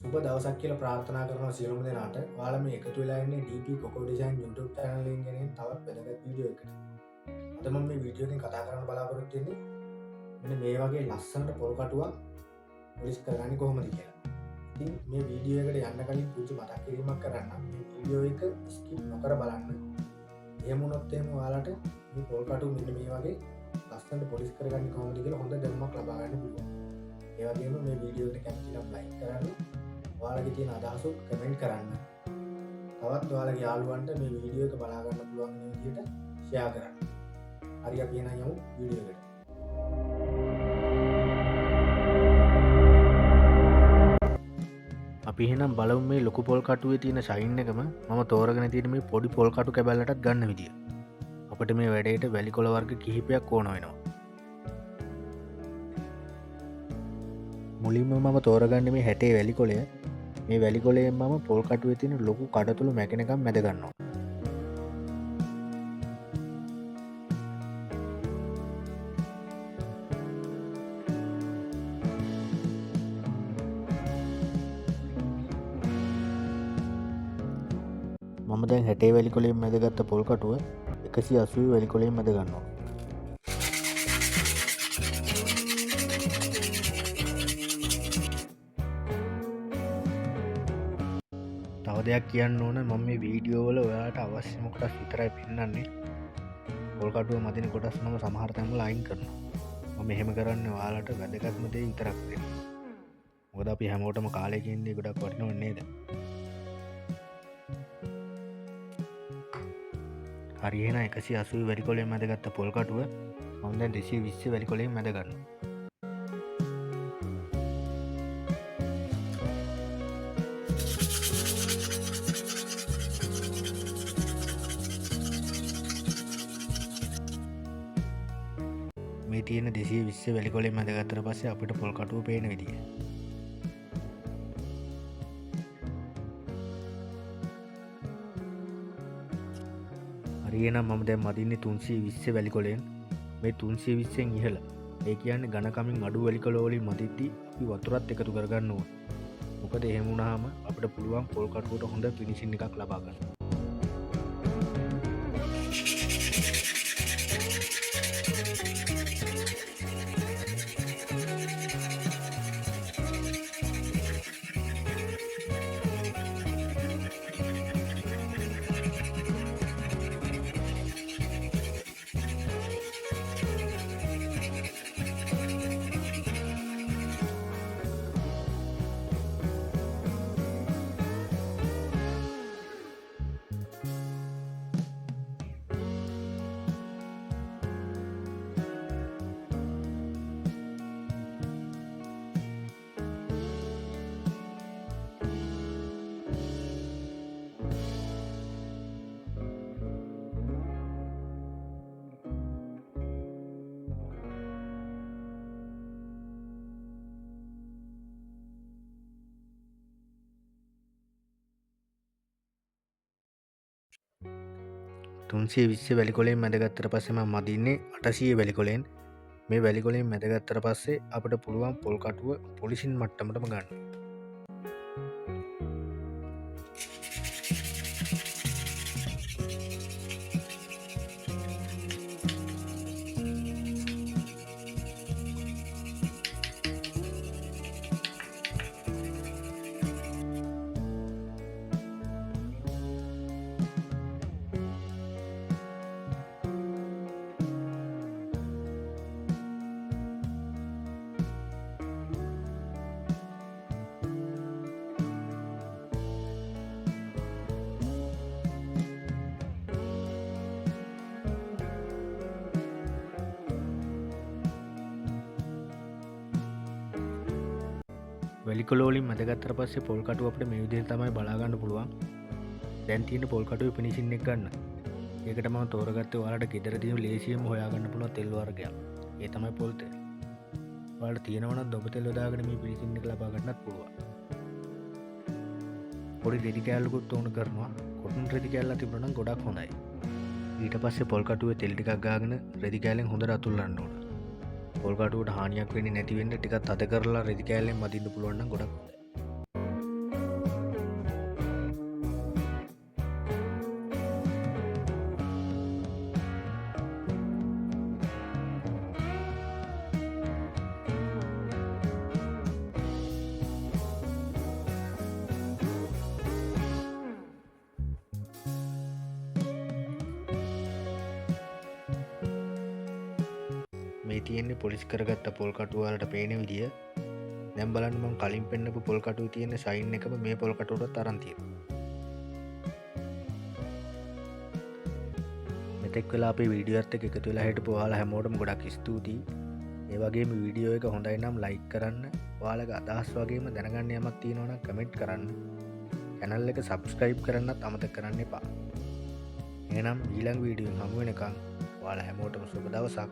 සුබ දවසක් කියලා ප්‍රාර්ථනා කරනවා සියලුම දෙනාට. ඔයාලා මේ එකතු වෙලා ඉන්නේ DP Coco Design YouTube channel එකෙන් ගෙනෙන තවත් වැදගත් වීඩියෝ එකකට. අද මම මේ වීඩියෝ එකෙන් කතා කරන්න බලාපොරොත්තු වෙන්නේ මෙන්න මේ වගේ ලස්සනට පොල් කටුවක් පොලිෂ් කරගන්නේ කොහොමද කියලා. ඉතින් මේ වීඩියෝ එකට යන්න කලින් පුංචි මතක් කිරීමක් කරන්නම්. මේ වීඩියෝ එක ස්කිප් නොකර බලන්න. එහෙම වුණොත් එහෙම ඔයාලට මේ පොල් කටුව මෙන්න මේ වගේ ලස්සනට පොලිෂ් කරගන්නේ කොහොමද කියලා හොඳ දැනුමක් ලබා ගන්න පුළුවන්. ඒ වගේම මේ වීඩියෝ එකට කැමති නම් ලයික් කරන්න. ඔයාලගේ තියෙන අදහසුත් කමෙන්ට් කරන්න. තවත් ඔයාලගේ යාළුවන්ට මේ වීඩියෝ එක බලා ගන්න පුළුවන් වෙන විදිහට ෂෙයා කරන්න. හරි අපි එහෙනම් යමු වීඩියෝ එකට. අපි එහෙනම් බලමු මේ ලොකු පොල් කටුවේ තියෙන ෂයින් එකම මම තෝරගෙන තියෙන මේ පොඩි පොල් කටු කැබැල්ලටත් ගන්න විදිය. අපිට මේ වැඩේට වැලි කොළ වර්ග කිහිපයක් ඕන වෙනවා. මුලින්ම මම තෝරගන්නේ මේ 60 වැලි කොළය. මේ වැලි කොළයෙන් මම පොල් කටුවේ තියෙන ලොකු කඩතුළු මැකෙනකම් මැද ගන්නවා. මම දැන් 60 වැලි කොළයෙන් මැදගත්ත පොල් කටුව 180 වැලි කොළයෙන් මැද ගන්නවා. තව දෙයක් කියන්න ඕන මම මේ වීඩියෝ වල ඔයාලට අවශ්‍යම කොටස් විතරයි පෙන්වන්නේ. පොල් කටුව මදින කොටස් මම සමහර තැන්වල අයින් කරනවා. මම එහෙම කරන්නේ ඔයාලට වැදගත්ම දේ විතරක් දෙන්න. මොකද අපි හැමෝටම කාලෙක ඉන්නේ ගොඩක් වටිනව නේද? හරි එහෙනම් 180 වැලි කොළයෙන් මැදගත්ත පොල් කටුව මම දැන් 220 වැලි කොළයෙන් මැද ගන්නවා. මේ තියෙන 220 වැලි කොළයෙන් මැදගත්තට පස්සේ අපිට පොල් කටුව පේන විදිය. හරි එහෙනම් මම දැන් මදින්නේ 320 වැලි කොළයෙන්. මේ 320න් ඉහළ. ඒ කියන්නේ ඝනකමින් අඩු වැලි කොළ වලින් මදිද්දී අපි වතුරත් එකතු කරගන්න ඕන. මොකද එහෙම වුණාම අපිට පුළුවන් පොල් කටුවට හොඳ ෆිනිෂින් එකක් ලබා ගන්න. තුන්සිය විස්ස වැලිකොලෙන් මැදගත්තර පස්සෙම මදින්නේ 800 වැලිකොලෙන්. මේ වැලිකොලෙන් මැදගත්තර පස්සේ අපට පුළුවන් පොල් කටුව පොලිසින් මට්ටමටම ගන්න. වැලිකොලෝලින් මැදගත්තර පස්සේ පොල් කටුව අපිට මේ විදිහට තමයි බලාගන්න පුළුවන්. දැන් තියෙන පොල් කටුවේ ෆිනිෂින් එක ගන්න. ඒකට මම තෝරගත්තේ ඔයාලට ගෙදරදීම ලේසියෙන්ම හොයාගන්න පුළුවන් තෙල් වර්ගයක්. ඒ තමයි පොල් තෙල්. ඔයාලට තියෙනවා නම් දොඹ තෙල් යොදාගෙන මේ ෆිනිෂින් එක ලබා ගන්නත් පුළුවන්. පොඩි රෙදි කෑල්ලකුත් ඕන කරනවා. කොටන් රෙදි කෑල්ල තිබුණා නම් ගොඩක් හොඳයි. ඊට පස්සේ පොල් කටුවේ තෙල් ටිකක් ගාගෙන රෙදි කෑල්ලෙන් හොඳට අතුල්ලන්න ඕන. පොල් කටුවට හානියක් වෙන්නේ නැති වෙන්න ටිකක් තද කරලා රෙදි කෑල්ලෙන් මදින්න පුළුවන් නම් ගොඩක් හොඳයි. තියෙන්නේ පොලිස් කරගත්ත පොල්කටුවලට පේන විදිිය. දැම් බලන්න මං කලින් පෙන්න්නපු පොල්කටු තියෙන සයින් එකම මේ පොල්කටුවට තරන්තිය. මෙතෙක් වෙලා අපේ වීඩියෝත් එක එකතු වෙලා හිටපු ඔයාලා හැමෝටම ගොඩක් ස්තුතියි. ඒ වගේම වීඩියෝ එක හොඳයි නම් ලයික් කරන්න, ඔයාලගේ අදහස් වගේම දැනගන්න යමක් තියෙනවා නම් කමෙන්ට් කරන්න. channel එක subscribe කරන්නත් අමතක කරන්න එපා. එහෙනම් ඊළඟ වීඩියෝෙන් හමු වෙනකන් ඔයාලා හැමෝටම සුබ දවසක්.